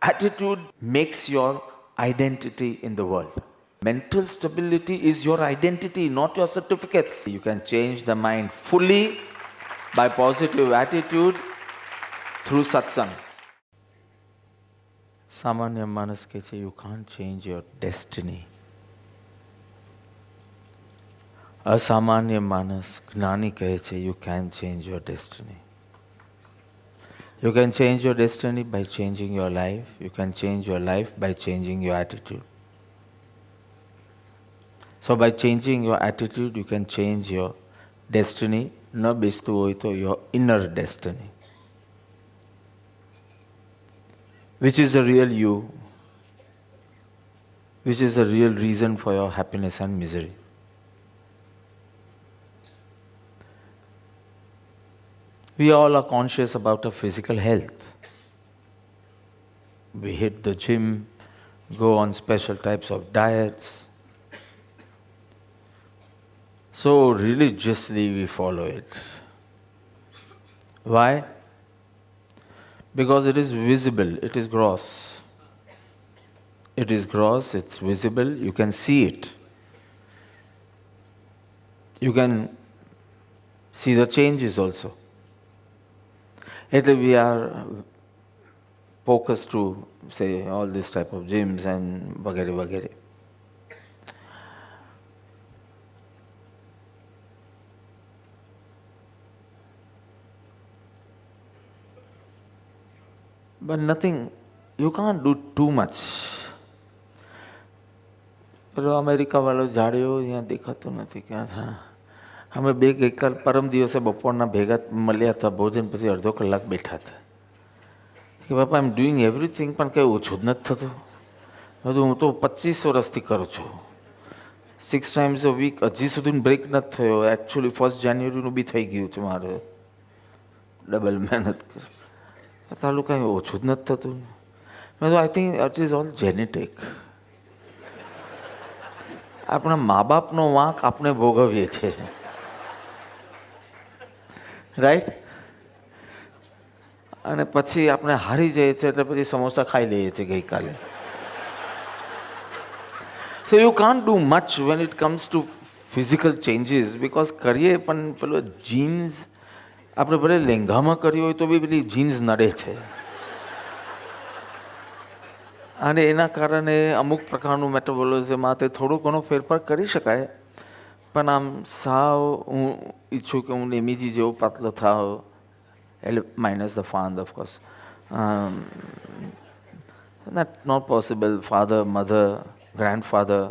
Attitude makes your identity in the world. Mental stability is your identity, not your certificates. You can change the mind fully by positive attitude through satsangs. Samanya Manas ke you can't change your destiny. Asamanya Manas, Gnani kahe you can change your destiny. You can change your destiny by changing your life. You can change your life by changing your attitude. So by changing your attitude, you can change your destiny, na bestu hoito your inner destiny, which is the real you, which is the real reason for your happiness and misery. We all are conscious about our physical health. We hit the gym, go on special types of diets. So religiously we follow it. Why? Because it is visible, it is gross. It is gross, it's visible, you can see it. You can see the changes also. Yet we are focused to, say, all this type of gyms and vagere vagere. But nothing, you can't do too much. પેલો અમેરિકાવાળો જાડ્યો અહીંયા દેખાતો નથી ક્યાં था. અમે બે ગઈકાલ પરમ દિવસે બપોરના ભેગા મળ્યા હતા, ભોજન પછી અડધો કલાક બેઠા હતા કે બાપા આઈ એમ ડુઈંગ એવરીથિંગ પણ કંઈ ઓછું જ નથી થતું. બધું હું તો 25 વર્ષથી કરું છું, 6 times a week, હજી સુધી બ્રેક નથી થયો. એકચ્યુઅલી 1st જાન્યુઆરીનું બી થઈ ગયું છે મારે, ડબલ મહેનત કર. તારું કાંઈ ઓછું જ નથી થતું. મેં તો I think it is all genetic. આપણા મા બાપનો વાંક આપણે ભોગવીએ છીએ, રાઈટ? અને પછી આપણે હારી જઈએ છીએ એટલે પછી સમોસા ખાઈ લઈએ છીએ ગઈકાલે. So you can't do much when it comes to physical changes because કરીએ પણ પેલો જીન્સ આપણે ભલે લેંઘામાં કર્યો હોય તો બી પેલી જીન્સ નડે છે. અને એના કારણે અમુક પ્રકારનું મેટાબોલિઝમમાં તે થોડું ઘણો ફેરફાર કરી શકાય. પણ આમ સાવ હું ઈચ્છું કે હું નેમીજી જેવો પાતળો થાવ, minus the fund of course. That's not possible. Father, mother, grandfather,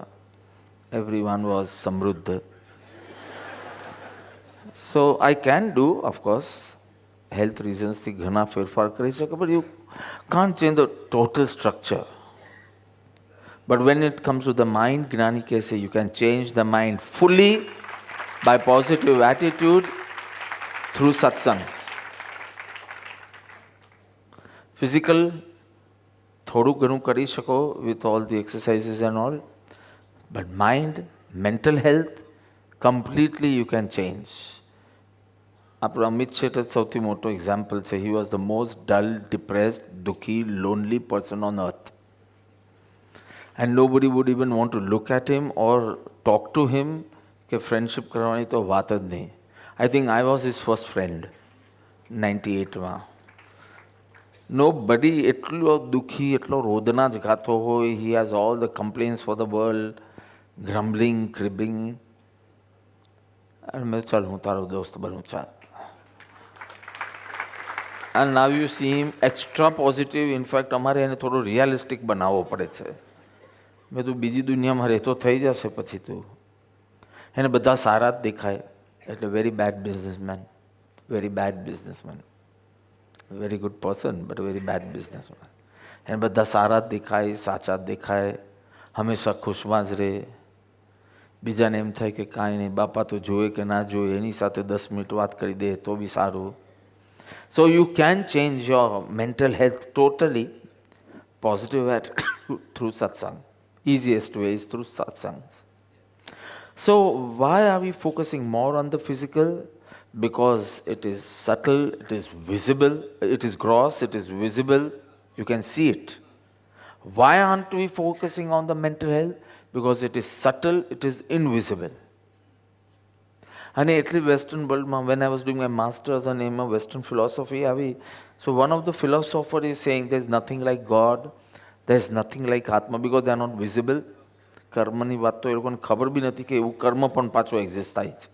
everyone was samruddha. So I can do, of course, health reasons થી ઘણા ફેરફાર કરી શકે, but you can't change the total structure. But when it comes to the mind, Gnani Kese, you can change the mind fully by positive attitude through satsangs. Physical, થોડું ઘણું કરી શકો with all the exercises and all. But mind, mental health, completely you can change. આપણો અમિત શેઠ જ સૌથી મોટો example છે. He was the most dull, depressed, દુઃખી, lonely person on earth. And nobody would even want to look at him or talk to him કે friendship કરવાની તો વાત જ નહીં. I think I was his first friend, 98માં. Nobody, એટલો દુઃખી, એટલો રોદના જ ગાતો હોય. He has all the complaints for the world, grumbling, cribbing. અને મેં ચાલ હું તારો દોસ્ત બનું, ચાલ. And now you see him extra positive. In fact, અમારે એને થોડો રિયાલિસ્ટિક બનાવવો પડે છે. મેં તું બીજી દુનિયામાં રહેતો થઈ જશે પછી તું. એને બધા સારા જ દેખાય એટલે very bad businessman, very bad businessman. Very good person but very bad businessman. એને બધા સારા જ દેખાય, સાચા જ દેખાય, હંમેશા ખુશમાં જ રહે. બીજાને એમ થાય કે કાંઈ નહીં, બાપા તો જોવે કે ના જોવે, એની સાથે 10 મિનિટ વાત કરી દે તો બી સારું. So you can change your mental health totally positive attitude through satsang. Easiest way is through satsangs. So why are we focusing more on the physical? Because it is subtle, it is visible, it is gross, it is visible, you can see it. Why aren't we focusing on the mental health? Because it is subtle, it is invisible. અને એટલી western વર્લ્ડમાં when I was doing my masters અને એમાં western philosophy આવી, so one of the philosopher is saying there is nothing like God, there is nothing like આત્મા, because they are not visible. કર્મની વાત તો એ લોકોને ખબર બી નથી કે એવું કર્મ પણ પાછું એક્ઝિસ્ટ થાય છે.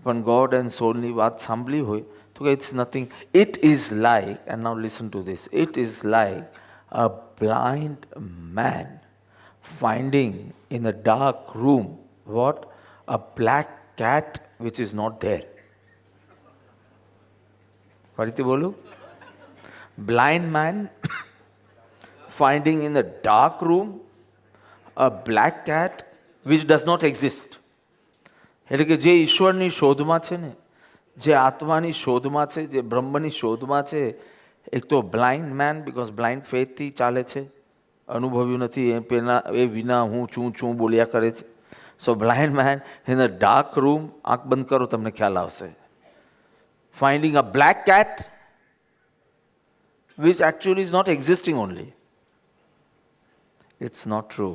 પણ ગોડ એન્ડ સોલની વાત સાંભળી હોય તો કે it's nothing. It is like, and now listen to this, it is like a blind man finding in a dark room what? A black cat which is not there. ફરીથી બોલું, blind man finding in a dark room a black cat which does not exist. એટલે કે જે ઈશ્વરની શોધમાં છે ને, જે આત્માની શોધમાં છે, જે બ્રહ્મની શોધમાં છે, એક તો બ્લાઇન્ડ મેન, બિકોઝ બ્લાઇન્ડ ફેથથી ચાલે છે, અનુભવ્યું નથી એ વિના હું છું બોલ્યા કરે છે. So blind man in a dark room, આંખ બંધ કરો તમને ખ્યાલ આવશે. Finding a black cat which actually is not existing only. It's not true.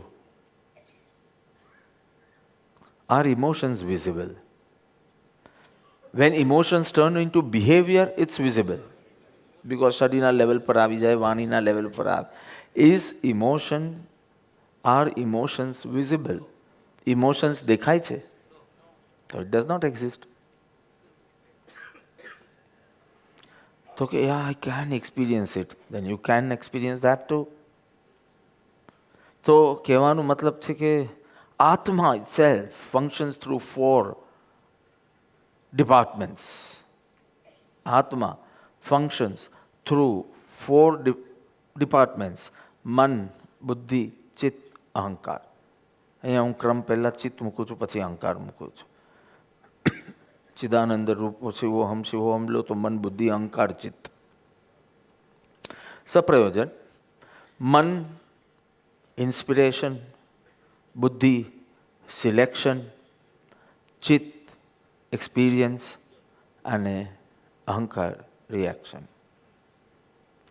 Are emotions visible? When emotions turn in to behaviour, it's visible, because શરીરના level પર આવી જાય, વાણીના લેવલ પર આવે. Is emotion, are emotions visible? Emotions દેખાય છે? So it does not exist. તો કે yeah, I can experience it. Then you can experience that too. તો કહેવાનો મતલબ છે કે આત્મા itself functions through 4 departments. આત્મા functions through 4 departments. મન, બુદ્ધિ, ચિત્ત, અહંકાર. અહીંયા હું ક્રમ પહેલાં ચિત્ત મૂકું છું, પછી અહંકાર મૂકું છું. ચિદાનંદ રૂપો શિવોહમ શિવોહમ લો તો મન, બુદ્ધિ, અહંકાર, ચિત્ત. સપ્રયોજન: મન ઇન્સ્પિરેશન, બુદ્ધિ સિલેક્શન, ચિત્ત એક્સપિરિયન્સ અને અહંકાર રિએક્શન.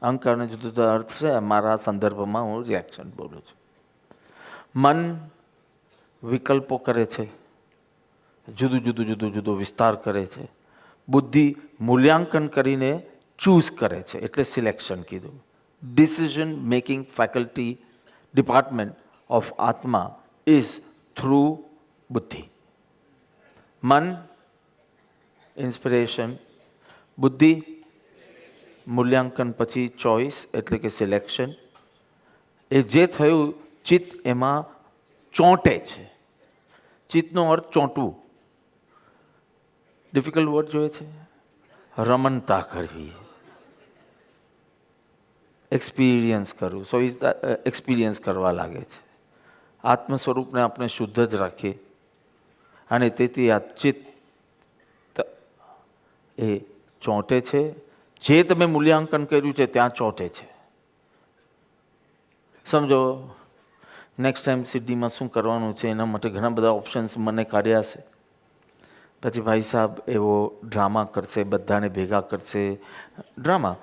અહંકારનો જુદો જુદો અર્થ છે, મારા સંદર્ભમાં હું રિએક્શન બોલું છું. મન વિકલ્પો કરે છે, જુદું વિસ્તાર કરે છે. બુદ્ધિ મૂલ્યાંકન કરીને ચૂઝ કરે છે, એટલે સિલેક્શન કીધું. Decision making faculty department of આત્મા ઇઝ થ્રુ બુદ્ધિ. મન ઇન્સ્પિરેશન, બુદ્ધિ મૂલ્યાંકન, પછી ચોઇસ એટલે કે સિલેક્શન. એ જે થયું ચિત્ત એમાં ચોંટે છે. ચિત્તનો અર્થ ચોંટવું. ડિફિકલ્ટ વર્ડ જોઈએ છે. રમણતા કરવી, એક્સપિરિયન્સ કરવું. સો ઇઝ એક્સપિરિયન્સ કરવા લાગે છે. આત્મ સ્વરૂપને આપણે શુદ્ધ જ રાખીએ અને તેથી આ ચિત્ત એ ચોંટે છે. જે તમે મૂલ્યાંકન કર્યું છે ત્યાં ચોંટે છે. સમજો નેક્સ્ટ ટાઈમ સિડનીમાં શું કરવાનું છે એના માટે ઘણા બધા ઓપ્શન્સ મને કાઢ્યા છે. પછી ભાઈ સાહેબ એવો ડ્રામા કરશે, બધાને ભેગા કરશે. ડ્રામા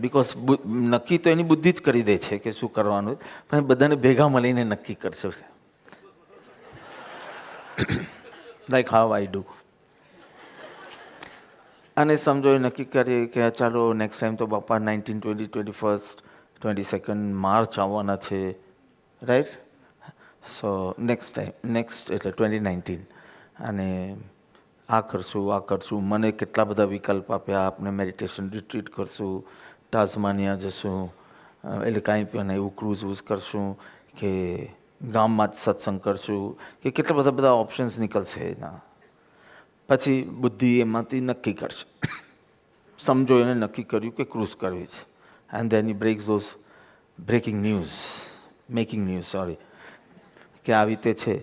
બિકોઝ નક્કી તો એની બુદ્ધિ જ કરી દે છે કે શું કરવાનું, પણ બધાને ભેગા મળીને નક્કી કરશે. Like how I do. અને સમજો એ નક્કી કરીએ કે ચાલો નેક્સ્ટ ટાઈમ તો બાપા 19, 20, 21, 22 માર્ચ આવવાના છે, રાઈટ? સો નેક્સ્ટ એટલે 2019. અને આ કરશું. મને કેટલા બધા વિકલ્પ આપ્યા. આપણે મેડિટેશન રિટ્રીટ કરશું, ટાઝમાનિયા જશું, એટલે કાંઈ પણ એવું ક્રૂઝ વૂઝ કરશું, કે ગામમાં જ સત્સંગ કરશું, કે કેટલા બધા ઓપ્શન્સ નીકળશે એના. પછી બુદ્ધિ એમાંથી નક્કી કરશે. સમજો એને નક્કી કર્યું કે ક્રૂઝ કરવી છે. And then he breaks those making news કે આવી રીતે છે.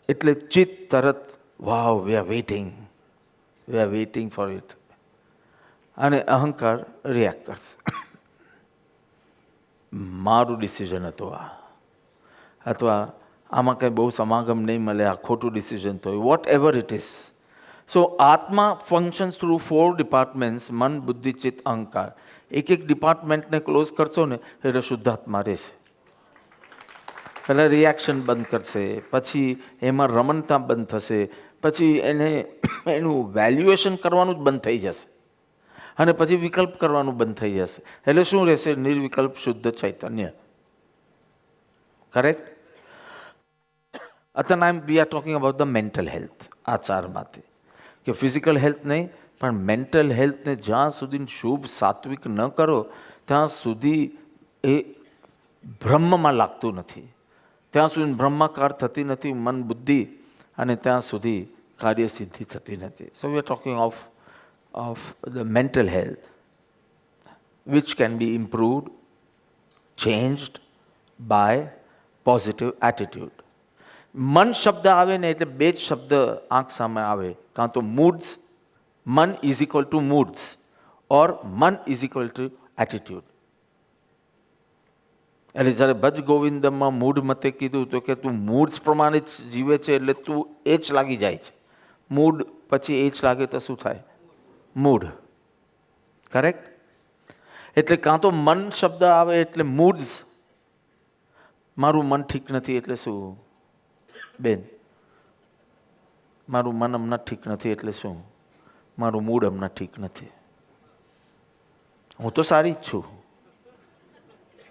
એટલે ચિત્ત તરત wow, we are waiting for it. અને અહંકાર રિએક્ટ કરશે. મારું ડિસિઝન હતું આ, અથવા આમાં કંઈ બહુ સમાગમ નહીં મળે, આ ખોટું ડિસિઝન થયું, વોટ એવર ઇટ ઇઝ. સો આત્મા ફંક્શન્સ થ્રુ 4 ડિપાર્ટમેન્ટ્સ: મન, બુદ્ધિ, ચિત્ત, અહંકાર. એક ડિપાર્ટમેન્ટને ક્લોઝ કરશો ને એટલે શુદ્ધાત્મા રહેશે. પહેલાં રિએક્શન બંધ કરશે, પછી એમાં રમણતા બંધ થશે, પછી એનું વેલ્યુએશન કરવાનું જ બંધ થઈ જશે, અને પછી વિકલ્પ કરવાનું બંધ થઈ જશે. એટલે શું રહેશે? નિર્વિકલ્પ શુદ્ધ ચૈતન્ય. કરેક્ટ? અત્યારે વી are talking about the mental health. આ ચારમાંથી કે ફિઝિકલ હેલ્થ નહીં, પણ મેન્ટલ હેલ્થને જ્યાં સુધી શુભ સાત્વિક ન કરો ત્યાં સુધી એ બ્રહ્મમાં લાગતું નથી, ત્યાં સુધી બ્રહ્માકાર થતી નથી મન બુદ્ધિ, અને ત્યાં સુધી કાર્ય સિદ્ધિ થતી નથી. So we are talking of the mental health, which can be improved, changed by positive attitude. મન શબ્દ આવે ને એટલે બે જ શબ્દ આંખ સામે આવે, કાં તો મૂડ્સ, મન ઇઝ ઇક્વલ ટુ મૂડ્સ, ઓર મન ઇઝ ઇક્વલ ટુ એટીટ્યુડ. એટલે જ્યારે ભજ ગોવિંદમાં મૂડ મતે કીધું તો કે તું મૂડ્સ પ્રમાણે જ જીવે છે એટલે તું એ જ લાગી જાય છે. મૂડ પછી એ જ લાગે તો શું થાય? મૂડ. કરેક્ટ? એટલે કાં તો મન શબ્દ આવે એટલે મૂડ્સ, મારું મન ઠીક નથી એટલે શું બેન? મારું મન હમણાં ઠીક નથી એટલે શું? મારું મૂડ હમણાં ઠીક નથી. હું તો સારી જ છું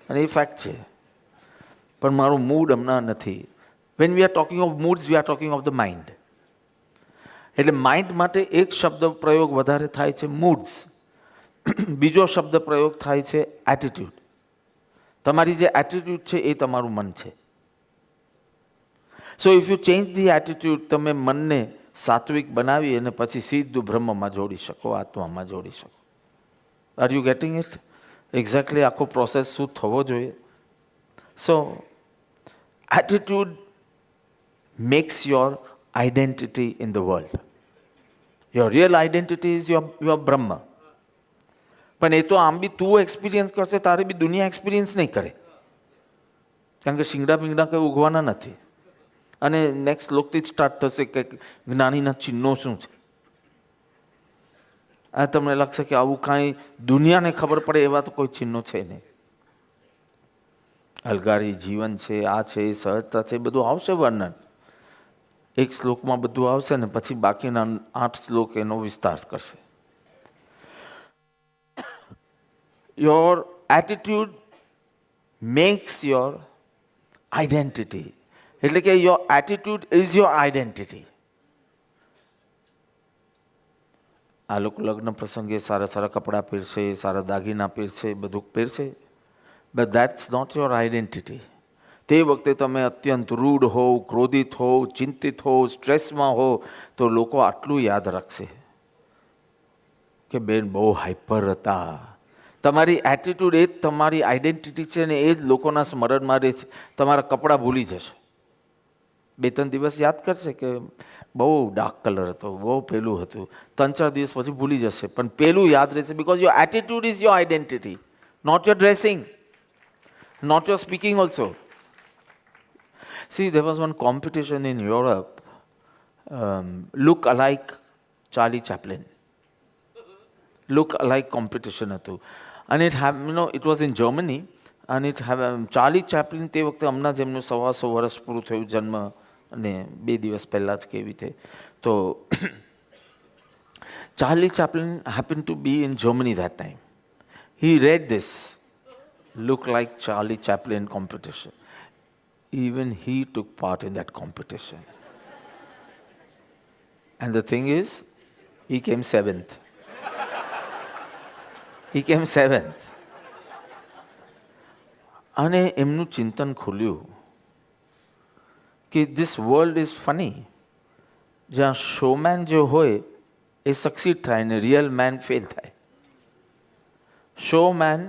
અને એ ફેક્ટ છે, પણ મારું મૂડ હમણાં નથી. When we are talking of moods, V are talking of the mind. એટલે માઇન્ડ માટે એક શબ્દ પ્રયોગ વધારે થાય છે મૂડ્સ, બીજો શબ્દ પ્રયોગ થાય છે એટીટ્યુડ. તમારી જે એટીટ્યુડ છે એ તમારું મન છે. સો if you change the attitude, તમે મનને સાત્વિક બનાવી અને પછી સીધું બ્રહ્મમાં જોડી શકો, આત્મામાં જોડી શકો. Are you getting it? Exactly આખો પ્રોસેસ શું થવો જોઈએ? So attitude makes your identity in the world. Your real identity is your બ્રહ્મ. પણ એ તો આમ બી તું એક્સપિરિયન્સ કરશે, તારે બી દુનિયા એક્સપિરિયન્સ નહીં કરે, કારણ કે શીંગડા પીંગડા કંઈ ઉગવાના નથી. અને નેક્સ્ટ લોકથી જ સ્ટાર્ટ થશે કે જ્ઞાનીના ચિહ્નો શું છે. આ તમને લાગશે કે આવું કાંઈ દુનિયાને ખબર પડે એવા તો કોઈ ચિહ્નો છે નહીં. અલગારી જીવન છે, આ છે, સહજતા છે, બધું આવશે વર્ણન. એક શ્લોકમાં બધું આવશે ને પછી બાકીના 8 શ્લોક એનો વિસ્તાર કરશે. Your attitude makes your identity. એટલે કે your attitude is your identity. આ લોકો લગ્ન પ્રસંગે સારા સારા કપડાં પહેરશે, સારા દાગીના પહેરશે, બધું પહેરશે, but that's not your identity. તે વખતે તમે અત્યંત રૂડ હોવ, ક્રોધિત હોવ, ચિંતિત હોવ, સ્ટ્રેસમાં હો, તો લોકો આટલું યાદ રાખશે કે બેન બહુ હાઈપર હતા. તમારી એટીટ્યુડ એ જ તમારી આઈડેન્ટિટી છે ને એ જ લોકોના સ્મરણમાં રહે છે. તમારા કપડાં ભૂલી જશે, 2-3 દિવસ યાદ કરશે કે બહુ ડાર્ક કલર હતો, બહુ પેલું હતું, 3-4 દિવસ પછી ભૂલી જશે, પણ પેલું યાદ રહેશે. Because your attitude is your identity, not your dressing, not your speaking also. See, there was one competition in Europe, look-alike Charlie Chaplin. Look-alike competition હતું. And it was in Germany, and Charlie Chaplin તે વખતે હમણાં જ એમનું 125 વર્ષ પૂરું થયું જન્મ, અને 2 દિવસ પહેલાં જ કેવી રીતે. તો Charlie Chaplin happened to be in Germany that time. He read this look-like Charlie Chaplin competition. Even he took part in that competition. And the thing is, he came 7th. He came 7th. અને એમનું ચિંતન ખુલ્યું કે this world is funny. જ્યાં showman જે હોય એ succeed થાય ને real main fail થાય. Showman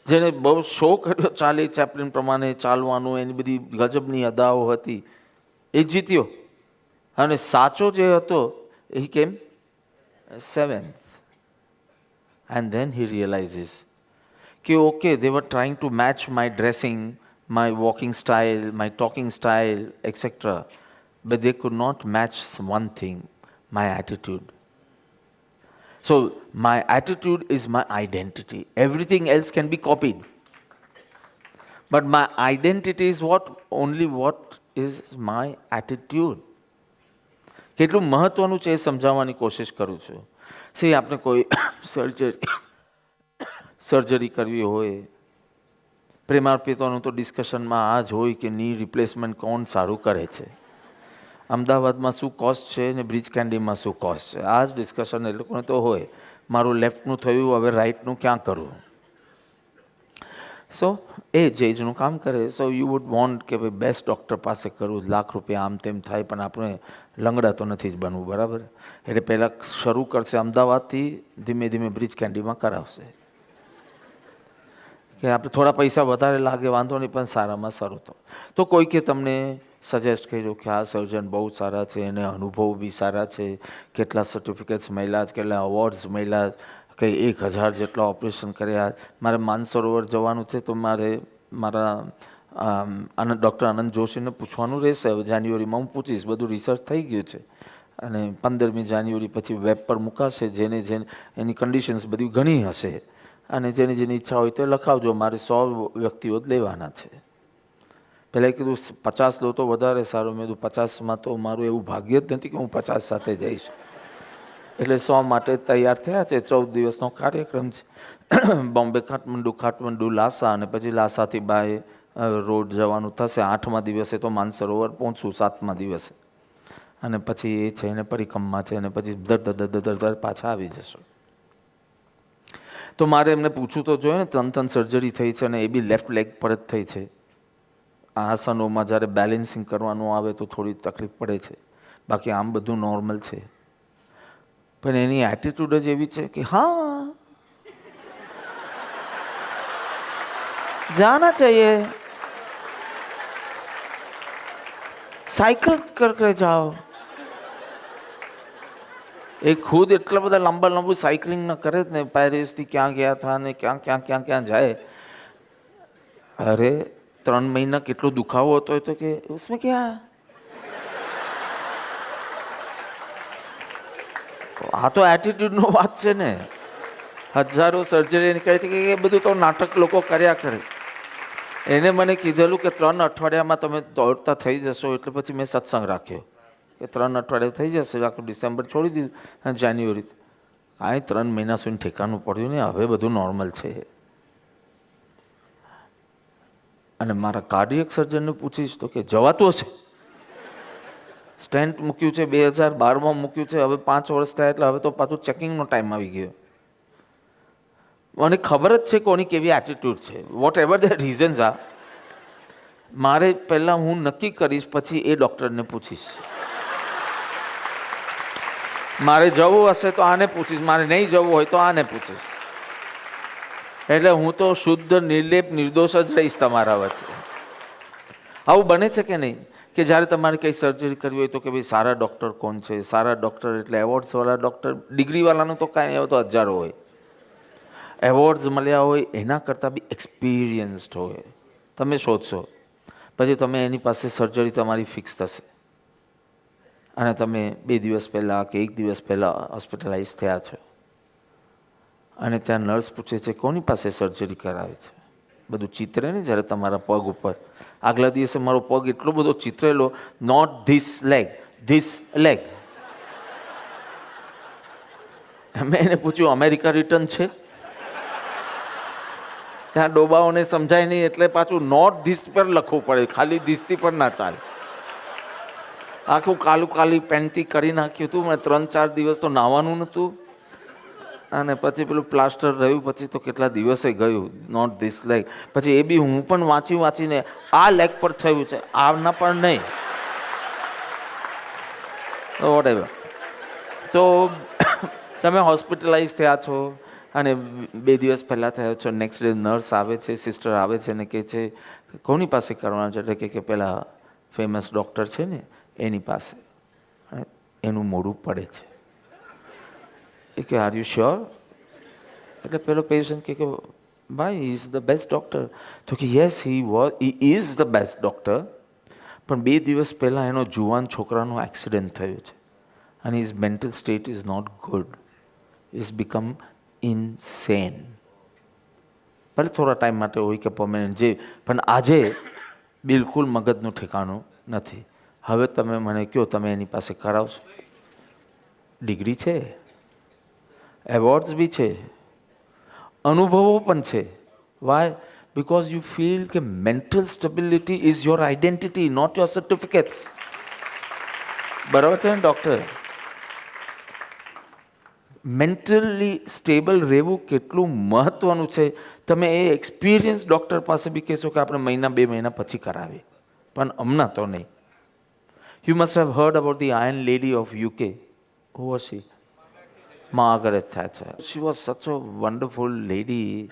જેને બહુ શો કર્યો ચાર્લી ચેપ્લિન પ્રમાણે ચાલવાનું, એની બધી ગજબની અદાઓ હતી, એ જીત્યો. અને સાચો જે હતો એ કેમ 7th. And then he realizes કે okay, they were trying to match my dressing, my walking style, my talking style, etc. But they could not match one thing, my attitude. So my attitude is my identity. Everything else can be copied. But my identity is what is my attitude. કેટલું મહત્ત્વનું છે એ સમજાવવાની કોશિશ કરું છું. C આપણે કોઈ surgery કરવી હોય, પ્રેમાર્પિતોનું તો ડિસ્કશનમાં આ જ હોય કે ની રિપ્લેસમેન્ટ કોણ સારું કરે છે, અમદાવાદમાં શું કોસ્ટ છે ને બ્રિજ કેન્ડીમાં શું કોસ્ટ છે, આ જ ડિસ્કશન એ લોકોને તો હોય. મારું લેફ્ટનું થયું, હવે રાઇટનું ક્યાં કરવું? સો એ જેજનું કામ કરે. સો યુ વુડ વોન્ટ કે ભાઈ બેસ્ટ ડૉક્ટર પાસે કરવું, લાખ રૂપિયા આમ તેમ થાય, પણ આપણે લંગડા તો નથી જ બનવું, બરાબર? એટલે પહેલાં શરૂ કરશે અમદાવાદથી, ધીમે ધીમે બ્રિજ કેન્ડીમાં કરાવશે કે આપણે થોડા પૈસા વધારે લાગે વાંધો નહીં, પણ સારામાં સારું. તો કોઈ કે તમને સજેસ્ટ કર્યું કે આ સર્જન બહુ સારા છે, એને અનુભવ બી સારા છે, કેટલા સર્ટિફિકેટ્સ મળ્યા છે, કેટલા અવોર્ડ્સ મળ્યા, કંઈ 1000 જેટલા ઓપરેશન કર્યા. મારે માનસરોવર જવાનું છે તો મારા ડૉક્ટર આનંદ જોશીને પૂછવાનું રહેશે. હવે જાન્યુઆરીમાં હું પૂછીશ, બધું રિસર્ચ થઈ ગયું છે અને 15મી જાન્યુઆરી પછી વેબ પર મુકાશે. જેને એની કન્ડિશન્સ બધી ઘણી હશે અને જેની ઈચ્છા હોય તો લખાવજો, મારે 100 વ્યક્તિઓ જ લેવાના છે. પહેલાં કીધું 50 લો તો વધારે સારું. મેં કીધું 50માં તો મારું એવું ભાગ્ય જ નથી કે હું 50 સાથે જઈશ. એટલે 100 માટે તૈયાર થયા છે. 14 દિવસનો કાર્યક્રમ છે. બોમ્બે, કાઠમંડુ, લાસા અને પછી લાસાથી બાય રોડ જવાનું થશે. 8મા દિવસે તો માનસરોવર પહોંચશું, 7મા દિવસે, અને પછી એ છે એને પરિક્રમા છે અને પછી દર પાછા આવી જશું. તો મારે એમને પૂછવું તો જોઈએ ને, 3 સર્જરી થઈ છે અને એ બી લેફ્ટ લેગ પર જ થઈ છે. આસનોમાં જ્યારે બેલેન્સિંગ કરવાનું આવે તો થોડી તકલીફ પડે છે, બાકી આમ બધું નોર્મલ છે. પણ એની એટીટ્યૂડ જ એવી છે કે હા જાના ચાહીએ, સાયકલ કરકે જાઓ. એ ખુદ એટલા બધા લાંબુ સાયકલિંગ ન કરે જ ને, પેરિસથી ક્યાં ગયા હતા ને ક્યાં જાય. અરે 3 મહિના કેટલો દુખાવો હતો તો કે ઉસમેં ક્યાં. આ તો એટીટ્યુડનો વાત છે ને. હજારો સર્જરી એને કહે છે કે એ બધું તો નાટક લોકો કર્યા કરે. એને મને કીધેલું કે 3 અઠવાડિયામાં તમે દોડતા થઈ જશો. એટલે પછી મેં સત્સંગ રાખ્યો કે 3 અઠવાડિયા થઈ જશે. આખું ડિસેમ્બર છોડી દીધું અને જાન્યુઆરી કાંઈ 3 મહિના સુધી ઠેકાનું પડ્યું ને. હવે બધું નોર્મલ છે. અને મારા કાર્ડિયક સર્જનને પૂછીશ તો કે જવાતું હશે. સ્ટેન્ટ મૂક્યું છે 2012માં મૂક્યું છે, હવે 5 વર્ષ થયા એટલે હવે તો પાછું ચેકિંગનો ટાઈમ આવી ગયો. મને ખબર જ છે કોની કેવી એટીટ્યૂડ છે. વોટ એવર ધ રીઝન્સ આ, મારે પહેલાં હું નક્કી કરીશ, પછી એ ડૉક્ટરને પૂછીશ. મારે જવું હશે તો આને પૂછીશ, મારે નહીં જવું હોય તો આને પૂછીશ. એટલે હું તો શુદ્ધ નિર્લેપ નિર્દોષ જ રહીશ તમારા વચ્ચે. આવું બને છે કે નહીં કે જ્યારે તમારે કંઈ સર્જરી કરવી હોય તો કે ભાઈ સારા ડૉક્ટર કોણ છે? સારા ડૉક્ટર એટલે એવોર્ડ્સવાળા ડૉક્ટર. ડિગ્રીવાળાનું તો કાંઈ એવો તો હજારો હોય. એવોર્ડ્સ મળ્યા હોય એના કરતાં બી એક્સપિરિયન્સ્ડ હોય. તમે શોધશો, પછી તમે એની પાસે સર્જરી તમારી ફિક્સ થશે અને તમે 2 દિવસ પહેલાં કે 1 દિવસ પહેલાં હોસ્પિટલાઇઝ થયા છો અને ત્યાં નર્સ પૂછે છે કોની પાસે સર્જરી કરાવે છે. બધું ચિત્રે ને જ્યારે તમારા પગ ઉપર. આગલા દિવસે મારો પગ એટલો બધો ચિત્રેલો, not this leg, this leg. મેં એને પૂછ્યું અમેરિકા રિટર્ન છે? ત્યાં ડોબાઓને સમજાય નહીં એટલે પાછું નોટ ધીસ પર લખવું પડે, ખાલી ધીસથી પણ ના ચાલે. આખું કાલી પેન્ટથી કરી નાખ્યું હતું. મેં 3-4 દિવસ તો નાહવાનું નહોતું અને પછી પેલું પ્લાસ્ટર રહ્યું. પછી તો કેટલા દિવસે ગયું નોટ ધીસ લેગ. પછી એ બી હું પણ વાંચીને આ લેગ પર થયું છે, આના પર નહીં. તો વોટ એવર. તો તમે હોસ્પિટલાઇઝ થયા છો અને 2 દિવસ પહેલાં થયો છો. નેક્સ્ટ ડે નર્સ આવે છે, સિસ્ટર આવે છે ને કહે છે કોની પાસે કરવાનું છે? એટલે કે પેલા ફેમસ ડૉક્ટર છે ને એની પાસે. એનું મોઢું પડે છે. એ કે આર યુ શ્યોર? એટલે પેલો પેશન્ટ કે ભાઈ he is the best doctor. તો કે yes he is the best doctor, પણ 2 દિવસ પહેલાં એનો જુવાન છોકરાનો એક્સિડન્ટ થયો છે અને his mental state is not good. Is become insane. ભલે થોડા ટાઈમ માટે હોય કે પરમેનન્ટ જે, પણ આજે બિલકુલ મગજનું ઠેકાણું નથી. હવે તમે મને કહો, તમે એની પાસે કરાવશો? ડિગ્રી છે, એવોર્ડ્સ બી છે, અનુભવો પણ છે. વાય? બિકોઝ યુ ફીલ કે mental stability is your identity, not your certificates. બરાબર છે ને ડૉક્ટર? મેન્ટલી સ્ટેબલ રહેવું કેટલું મહત્ત્વનું છે. તમે એ એક્સપિરિયન્સ ડૉક્ટર પાસે બી કહેશો કે આપણે મહિના 2 મહિના પછી કરાવીએ, પણ હમણાં તો નહીં. You must have heard about the iron lady of UK. Who was she? Margaret Thatcher. She was such a wonderful lady.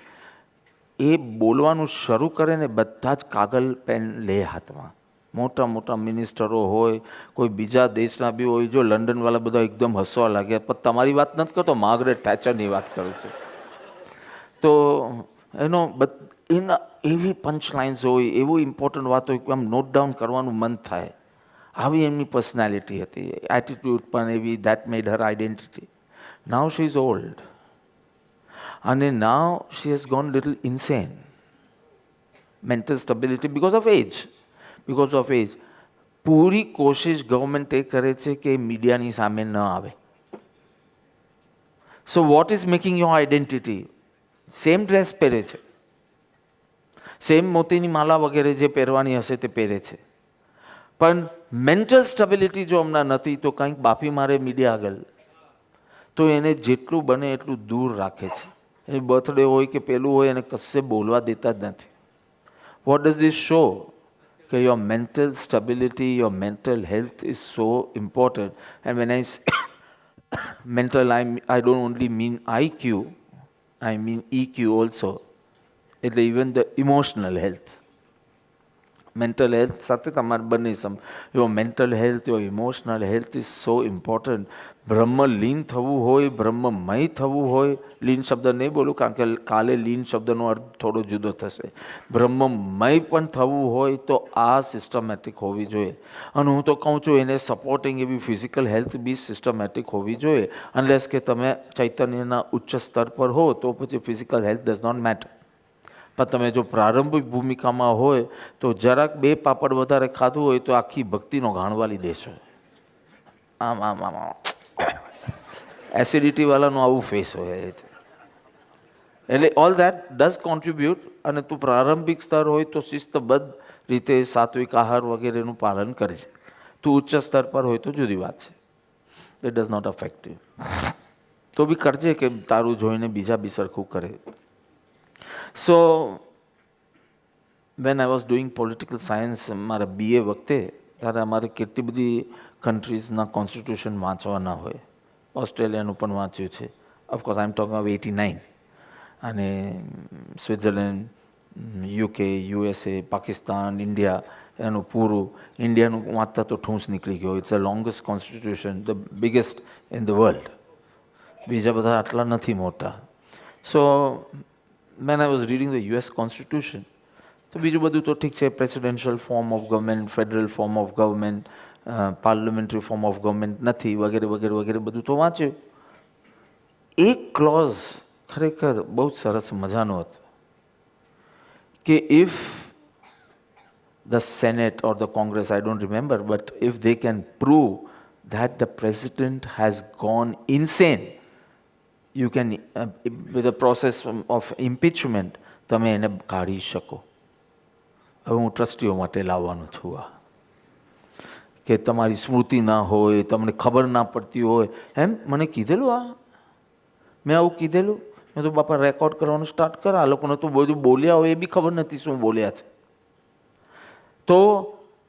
એ બોલવાનું શરૂ કરે ને બધા જ કાગળ પેન લે હાથમાં. મોટા મોટા મિનિસ્ટરો હોય, કોઈ બીજા દેશના બી હોય, જો લંડનવાળા બધા એકદમ હસવા લાગ્યા, પણ તમારી વાત નથી કરતો, માર્ગરેટ થેચરની વાત કરું છું. તો એના એવી પંચ લાઇન્સ હોય, એવું ઇમ્પોર્ટન્ટ વાત હોય કે આમ નોટ ડાઉન કરવાનું મન થાય. આવી એમની પર્સનાલિટી હતી, એટીટ્યૂડ પણ એવી. That made her identity. Now she is old અને now she has gone little insane. Mental stability because of age. Because of age. પૂરી કોશિશ ગવર્મેન્ટ એ કરે છે કે મીડિયાની સામે ન આવે. So what is making your identity? Same dress પહેરે છે, સેમ મોતીની માલા વગેરે જે પહેરવાની હશે તે પહેરે છે, પણ મેન્ટલ સ્ટેબિલિટી જો હમણાં નથી તો કંઈક બાફી મારે મીડિયા આગળ, તો એને જેટલું બને એટલું દૂર રાખે છે. એની બર્થડે હોય કે પેલું હોય, એને કશે બોલવા દેતા જ નથી. What does this show? કે your mental stability, your mental health is so important. And when I mental, I don't only mean IQ, I mean EQ also. એટલે even the emotional health. Mental health સાથે તમારે બંને your mental health, your emotional health is so important. બ્રહ્મ લીન થવું હોય, બ્રહ્મમય થવું હોય, લીન શબ્દ નહીં બોલું કારણ કે કાલે લીન શબ્દનો અર્થ થોડો જુદો થશે. બ્રહ્મમય પણ થવું હોય તો આ સિસ્ટમેટિક હોવી જોઈએ. અને હું તો કહું છું એને સપોર્ટિંગ એવી ફિઝિકલ હેલ્થ બી સિસ્ટમેટિક હોવી જોઈએ. અનલેસ કે તમે ચૈતન્યના ઉચ્ચ સ્તર પર હો તો પછી physical health does not matter. પણ તમે જો પ્રારંભિક ભૂમિકામાં હોય તો જરાક 2 પાપડ વધારે ખાધું હોય તો આખી ભક્તિનો ગાણવાલી દેશો. આમ આમ આમ આમ એસિડિટીવાળાનું આવું ફેસ હોય. એટલે ઓલ દેટ ડઝ કોન્ટ્રીબ્યુટ. અને તું પ્રારંભિક સ્તર હોય તો શિસ્તબદ્ધ રીતે સાત્વિક આહાર વગેરેનું પાલન કરજે. તું ઉચ્ચ સ્તર પર હોય તો જુદી વાત છે. It does not affect you. તો બી કરજે કે તારું જોઈને બીજા બી સરખું કરે. So, when I was doing political science, મારા BA વખતે ત્યારે અમારે કેટલી બધી કન્ટ્રીઝના કોન્સ્ટિટ્યુશન વાંચવાના હોય. ઓસ્ટ્રેલિયાનું પણ વાંચ્યું છે. Of course I am talking of 89. અને Switzerland, UK, USA, Pakistan, India, એનું પૂરું. ઇન્ડિયાનું વાંચતા તો ઠૂંસ નીકળી ગયો. It's the longest constitution, the biggest in the world. બીજા બધા આટલા નથી મોટા. સો when I was reading the US Constitution, તો બીજું બધું તો ઠીક છે, presidential form of government, federal form of government, parliamentary form of government નથી, વગેરે વગેરે વગેરે બધું તો વાંચ્યું. એક ક્લોઝ ખરેખર બહુ સરસ મજાનો હતો કે if the Senate or the Congress, I don't remember, but if they can prove that the president has gone insane, you can, with the process of impeachment, તમે એને કાઢી શકો. હવે હું ટ્રસ્ટીઓ માટે લાવવાનું છું આ કે તમારી સ્મૃતિ ના હોય, તમને ખબર ના પડતી હોય. એમ મને કીધેલું, આ મેં આવું કીધેલું. મેં તો બાપા રેકોર્ડ કરવાનું સ્ટાર્ટ કર. આ લોકોને તો બધું બોલ્યા હોય એ બી ખબર નથી શું બોલ્યા છે. તો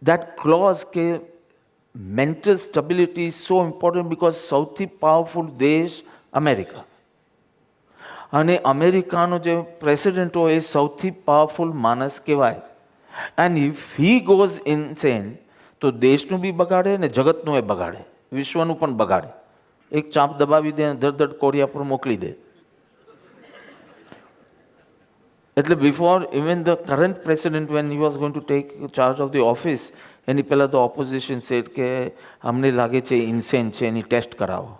દેટ ક્લોઝ કે mental stability is so important because સૌથી પાવરફુલ દેશ અમેરિકા. અને અમેરિકાનો જે પ્રેસિડેન્ટ હોય એ સૌથી પાવરફુલ માણસ કહેવાય. એન્ડ ઇફ હી ગોઝ ઇનસેન તો દેશનું બી બગાડે ને જગતનું એ બગાડે, વિશ્વનું પણ બગાડે. એક ચાપ દબાવી દે અને ધડ કોરિયા પર મોકલી દે. એટલે before even the current president when he was going to take charge of the office, એની પહેલાં તો ઓપોઝિશન સેટ કે અમને લાગે છે ઇન્સેન છે, એની ટેસ્ટ કરાવો.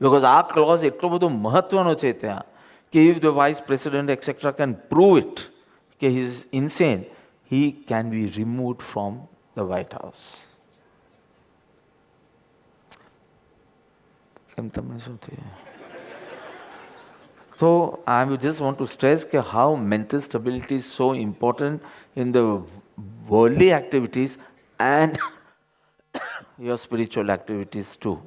બિકોઝ આ ક્લોઝ એટલો બધો મહત્ત્વનો છે ત્યાં if the vice president, etc., can prove it, that he is insane, he can be removed from the White House. So I just want to stress how mental stability is so important in the worldly activities and your spiritual activities too.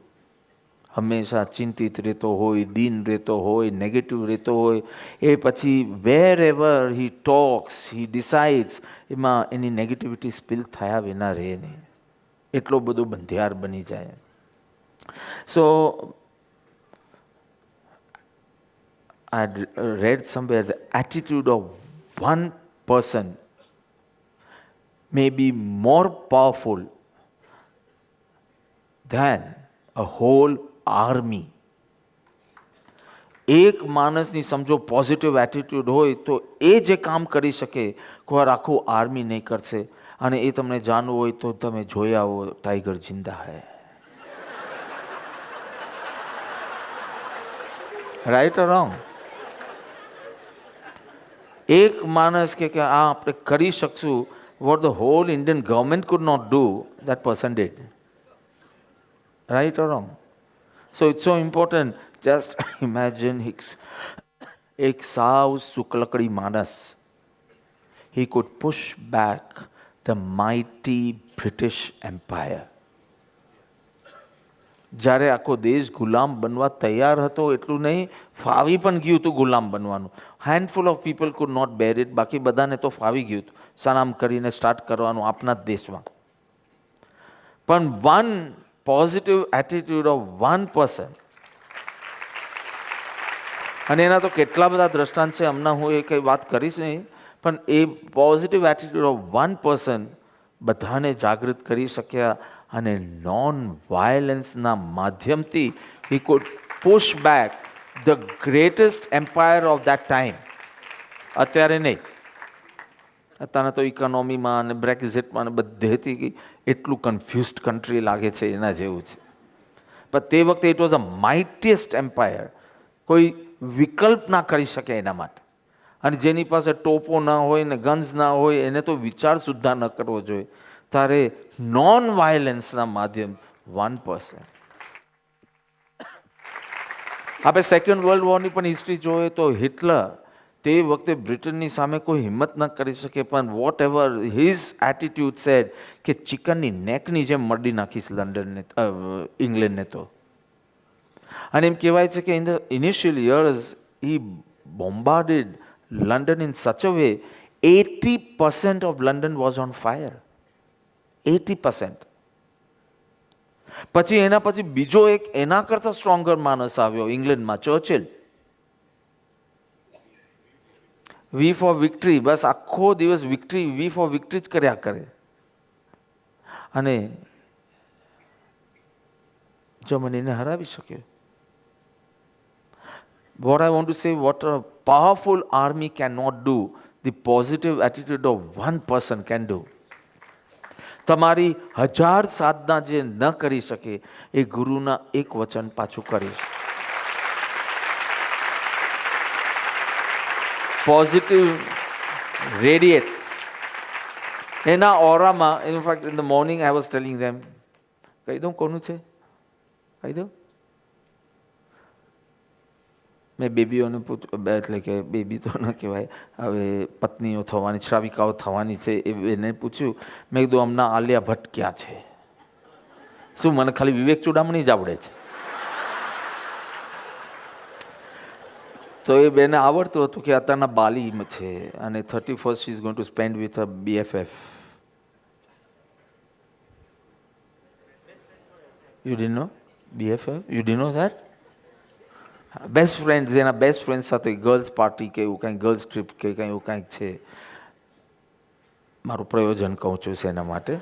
હંમેશા ચિંતિત રહેતો હોય, દીન રહેતો હોય, negative રહેતો હોય, એ પછી વેર ever હી talks, હી ડિસાઇડ્સ, એમાં એની નેગેટિવિટી સ્પિલ થયા વિના રહે નહીં. એટલો બધો બંધિયાર બની જાય. સો I read somewhere the attitude of one person may be more powerful than a whole army. એક માણસની સમજો પોઝિટિવ એટીટ્યુડ હોય તો એ જે કામ કરી શકે કોઈ આખું આર્મી નહીં કરશે. અને એ તમને જાણવું હોય તો તમે જોઈ આવો, ટાઈગર જિંદા હૈ. Right or wrong? એક માણસ કે આ આપણે કરી શકશું, what the whole Indian government could not do, that person did. Right or wrong? So it's so important. Just imagine एक साव सुकलकड़ी मानस, he could push back the mighty British Empire. જ્યારે આખો દેશ ગુલામ બનવા તૈયાર હતો એટલું નહીં, ફાવી પણ ગયું હતું ગુલામ બનવાનું. Handful of people could not bear it, બાકી બધાને તો ફાવી ગયું હતું સલામ કરીને સ્ટાર્ટ કરવાનું આપણા જ દેશમાં. પણ one positive attitude of one person, અને એના તો કેટલા બધા દ્રષ્ટાંત છે, હમણાં હું એ કંઈ વાત કરીશ નહીં, પણ એ positive attitude of one person બધાને જાગૃત કરી શક્યા અને નોન વાયલન્સના માધ્યમથી he could push back the greatest empire of that time. અત્યારે નહીં, અત્યારે તો ઇકોનોમીમાં અને બ્રેક્ઝિટમાં અને બધેથી એટલું કન્ફ્યુઝડ કન્ટ્રી લાગે છે એના જેવું છે. પણ તે વખતે ઇટ વોઝ અ માઇટીએસ્ટ એમ્પાયર. કોઈ વિકલ્પ ના કરી શકે એના માટે. અને જેની પાસે ટોપો ના હોય ને ગન્સ ના હોય એને તો વિચાર સુદ્ધા ન કરવો જોઈએ. તારે નોન વાયલન્સના માધ્યમ 1%. આપણે સેકન્ડ વર્લ્ડ વોરની પણ હિસ્ટ્રી જોઈએ તો હિટલર તે વખતે બ્રિટનની સામે કોઈ હિંમત ન કરી શકે, પણ whatever his attitude said કે ચિકનની નેકની જેમ મરડી નાખીશ લંડનને, ઇંગ્લેન્ડને. તો અને એમ કહેવાય છે કે in the initial years he bombarded London in such a way 80% of London was on fire. 80%. પછી એના પછી બીજો એક એના કરતા સ્ટ્રોંગર માણસ આવ્યો ઇંગ્લેન્ડમાં, ચર્ચિલ. વી ફોર વિક્ટરી, બસ આખો દિવસ વિક્ટરી, વી ફોર વિક્ટરી જ કર્યા કરે. અને જર્મનીને હરાવી શક્યો. What I want to say, what a powerful army cannot do, the positive attitude of one person can do. તમારી 1000 સાધના જે ન કરી શકે એ ગુરુના એક વચન પાછું કરીશ. પોઝિટિવ રેડિએટ્સ એના ઓરામાં. In fact in the morning I was telling them, કહી દઉં કોનું છે, કહી દઉં. મેં બેબીઓને પૂછ્યું, એટલે કે બેબી તો ન કહેવાય, હવે પત્નીઓ થવાની, શ્રાવિકાઓ થવાની છે, એને પૂછ્યું. મેં કીધું હમણાં આલિયા ભટ્ટ ક્યાં છે? શું મને ખાલી વિવેક ચુડામણી જ આવડે છે? તો એ બેને આવડતું હતું કે અત્યારના બાલીમાં છે અને 31st she is going to spend with a BFF. You did know BFF? You did know that? Best friend, એના બેસ્ટ ફ્રેન્ડ સાથે ગર્લ્સ પાર્ટી કે એવું કાંઈ, ગર્લ્સ ટ્રીપ કે કંઈ એવું કાંઈક છે. મારું પ્રયોજન કહું છું એના માટે.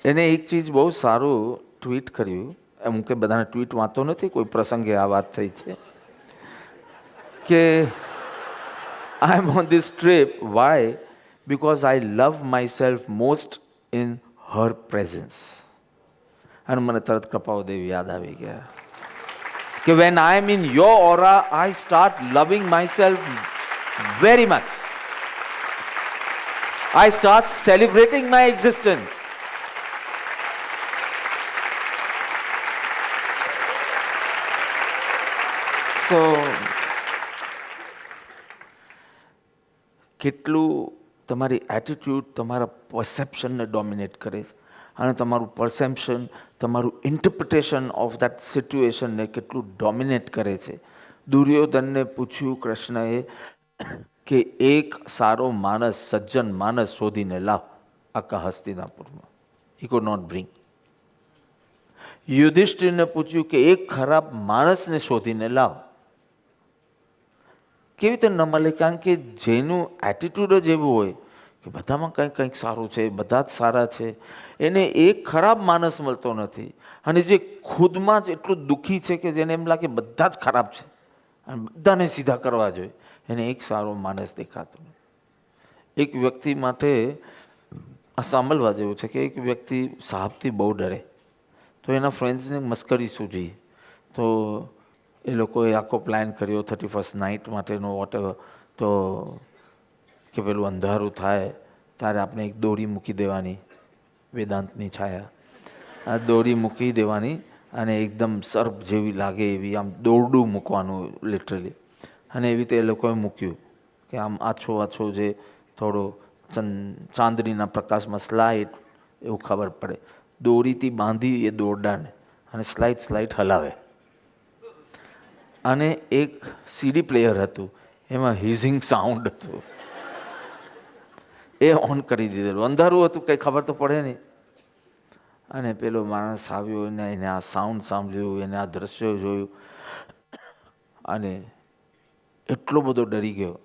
એને એક ચીજ બહુ સારું ટ્વીટ કર્યું. હું કે બધાને ટ્વીટ વાંચતો નથી, કોઈ પ્રસંગે આ વાત થઈ છે કે I am on this trip, why? Because I love myself most in her presence. અને મને તરત કૃપાઓ દેવી યાદ આવી ગયા. કે when I am in your aura, I start loving myself very much. I start celebrating my existence. So, કેટલું તમારી attitude તમારા પરસેપ્શનને ડોમિનેટ કરે છે અને તમારું પરસેપ્શન તમારું ઇન્ટરપ્રિટેશન ઓફ દેટ સિચ્યુએશનને કેટલું ડોમિનેટ કરે છે. દુર્યોધનને પૂછ્યું કૃષ્ણએ કે એક સારો માણસ, સજ્જન માણસ શોધીને લાવ આખા હસ્તિનાપુરમાં. He could not bring. યુધિષ્ઠિરને પૂછ્યું કે એક ખરાબ માણસને શોધીને લાવ. કેવી રીતે ન મળે? કારણ કે જેનું એટીટ્યૂડ જ એવું હોય કે બધામાં કંઈક કંઈક સારું છે, બધા જ સારા છે, એને એક ખરાબ માણસ મળતો નથી. અને જે ખુદમાં જ એટલું દુઃખી છે કે જેને એમ લાગે બધા જ ખરાબ છે અને બધાને સીધા કરવા જોઈએ, એને એક સારો માણસ દેખાતો નથી. એક વ્યક્તિ માટે આ સાંભળવા જેવું છે કે એક વ્યક્તિ સાપથી બહુ ડરે, તો એના ફ્રેન્ડ્સને મસ્કરી સૂઝી, તો એ લોકોએ આખો પ્લાન કર્યો 31st નાઇટ માટેનો વોટેવર. તો કે પેલું અંધારું થાય ત્યારે આપણે એક દોરી મૂકી દેવાની, વેદાંતની છાયા, આ દોરી મૂકી દેવાની અને એકદમ સર્પ જેવી લાગે એવી આમ દોરડું મૂકવાનું લિટરલી. અને એવી રીતે એ લોકોએ મૂક્યું કે આમ આછો આછો જે થોડો ચાંદનીના પ્રકાશમાં સ્લાઇટ એવું ખબર પડે. દોરીથી બાંધી એ દોરડાને અને સ્લાઇટ હલાવે. અને એક સીડી પ્લેયર હતું, એમાં હિઝિંગ સાઉન્ડ હતું, એ ઓન કરી દીધેલું. અંધારું હતું, કંઈ ખબર તો પડે નહીં. અને પેલો માણસ આવ્યો, એને આ સાઉન્ડ સાંભળ્યું, એને આ દ્રશ્ય જોયું અને એટલો બધો ડરી ગયો,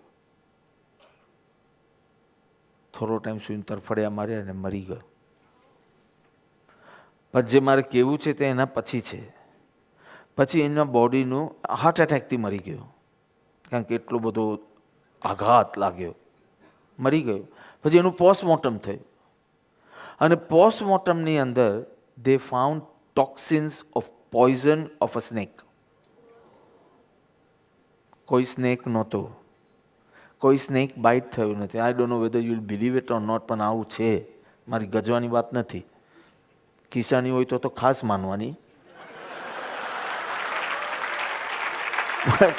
થોડો ટાઈમ સુઈને તરફડિયા માર્યા અને મરી ગયો. પણ જે મારે કહેવું છે તે એના પછી છે. પછી એના બોડીનું હાર્ટ એટેકથી મરી ગયો, કારણ કે એટલો બધો આઘાત લાગ્યો, મરી ગયો. પછી એનું પોસ્ટમોર્ટમ થયું અને પોસ્ટમોર્ટમની અંદર they found toxins of poison of a snake. કોઈ સ્નેક નહોતો, કોઈ સ્નેક બાઇટ થયું નથી. I don't know whether you will believe it or not, પણ આવું છે. મારી ગજવાની વાત નથી. ખિસ્સાની હોય તો ખાસ માનવાની,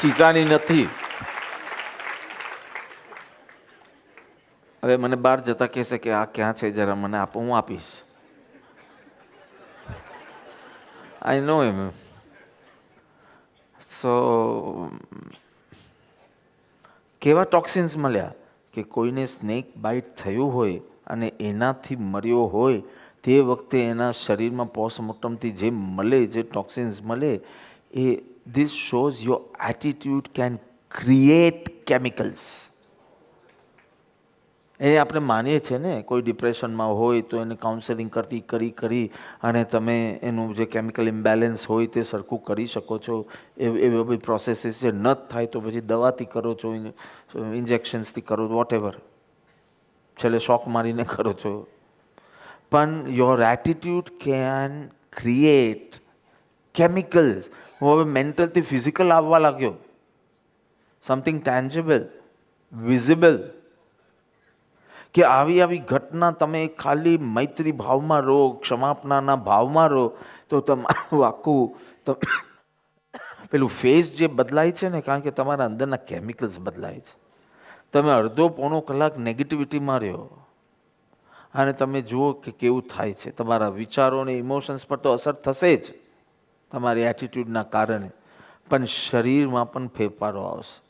ખિસ્સાની નથી. હવે મને બહાર જતા કહેશે કે આ ક્યાં છે, જરા મને આપો, હું આપીશ. આઈ નો એમ. સો કેવા ટોક્સિન્સ મળ્યા કે કોઈને સ્નેક બાઇટ થયું હોય અને એનાથી મર્યો હોય તે વખતે એના શરીરમાં પોસ્ટમોર્ટમથી જે મળે, જે ટોક્સિન્સ મળે, એ this shows your attitude can create chemicals. એ આપણે માનીએ છીએ ને, કોઈ ડિપ્રેશનમાં હોય તો એને કાઉન્સેલિંગ કરી અને તમે એનું જે કેમિકલ ઇમ્બેલેન્સ હોય તે સરખું કરી શકો છો. એ બધી પ્રોસેસીસ જે ન થાય તો પછી દવાથી કરો છો, ઇન્જેક્શન્સથી કરો, વોટેવર, છેલ્લે શોક મારીને કરો છો. પણ your attitude can create chemicals. હું હવે મેન્ટલથી ફિઝિકલ આવવા લાગ્યો, સમથિંગ ટેન્જિબલ, વિઝિબલ. કે આવી ઘટના તમે ખાલી મૈત્રી ભાવમાં રહો, ક્ષમાપનાના ભાવમાં રહો, તો તમારું આખું પેલું ફેસ જે બદલાય છે ને, કારણ કે તમારા અંદરના કેમિકલ્સ બદલાય છે. તમે અડધો પોણો કલાક નેગેટિવિટીમાં રહ્યો અને તમે જુઓ કે કેવું થાય છે. તમારા વિચારો અને ઇમોશન્સ પર તો અસર થશે જ તમારી એટીટ્યૂડના કારણે, પણ શરીરમાં પણ ફેરફારો આવશે.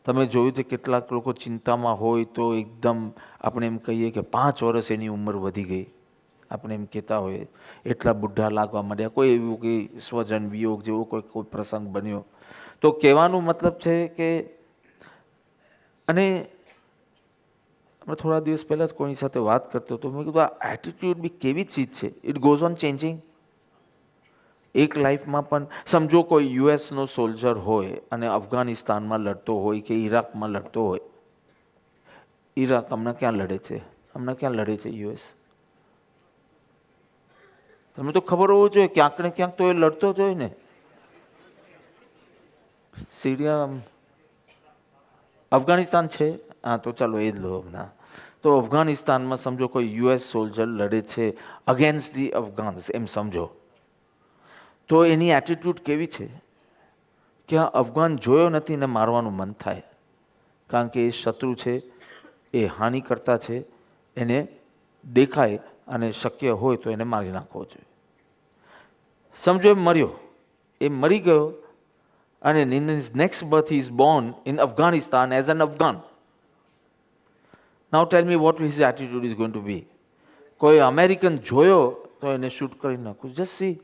તમે જોયું છે કેટલાક લોકો ચિંતામાં હોય તો એકદમ આપણે એમ કહીએ કે 5 વર્ષ એની ઉંમર વધી ગઈ, આપણે એમ કહેતા હોઈએ, એટલા બુઢા લાગવા માંડ્યા. કોઈ એવું કે સ્વજન વિયોગ જેવો કોઈ પ્રસંગ બન્યો, તો કહેવાનું મતલબ છે કે, અને અમે થોડા દિવસ પહેલાં જ કોઈની સાથે વાત કરતો હતો, મેં કીધું આ એટીટ્યૂડ બી કેવી ચીજ છે, ઇટ ગોઝ ઓન ચેન્જિંગ. એક લાઈફમાં પણ સમજો કોઈ યુએસનો સોલ્જર હોય અને અફઘાનિસ્તાનમાં લડતો હોય કે ઈરાકમાં લડતો હોય. ઈરાક હમણાં ક્યાં લડે છે? હમણાં ક્યાં લડે છે યુએસ? તમને તો ખબર હોવું જોઈએ, ક્યાંક ને ક્યાંક તો એ લડતો જ હોય ને. સીરિયા અફઘાનિસ્તાન છે, હા તો ચાલો એ જ લો હમણાં. તો અફઘાનિસ્તાનમાં સમજો કોઈ યુએસ સોલ્જર લડે છે અગેન્સ્ટ ધી અફઘાન્સ, એમ સમજો, તો એની એટીટ્યૂડ કેવી છે કે આ અફઘાન જોયો નથી ને મારવાનું મન થાય, કારણ કે એ શત્રુ છે, એ હાનિકર્તા છે, એને દેખાય અને શક્ય હોય તો એને મારી નાખવો જોઈએ. સમજો એ મર્યો, એ મરી ગયો અને in his next birth he is born in Afghanistan as an Afghan. Now tell me what his attitude is going to be. કોઈ અમેરિકન જોયો તો એને શૂટ કરી નાખું, જસ્ટ સી.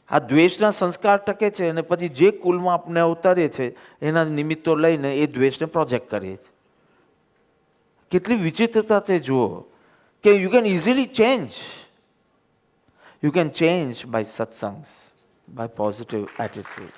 આ દ્વેષના સંસ્કાર ટકે છે અને પછી જે કુલમાં આપણે અવતારીએ છીએ એના નિમિત્તો લઈને એ દ્વેષને પ્રોજેક્ટ કરીએ છીએ. કેટલી વિચિત્રતા છે જુઓ, કે you can easily change. You can change by satsangs, by positive attitude.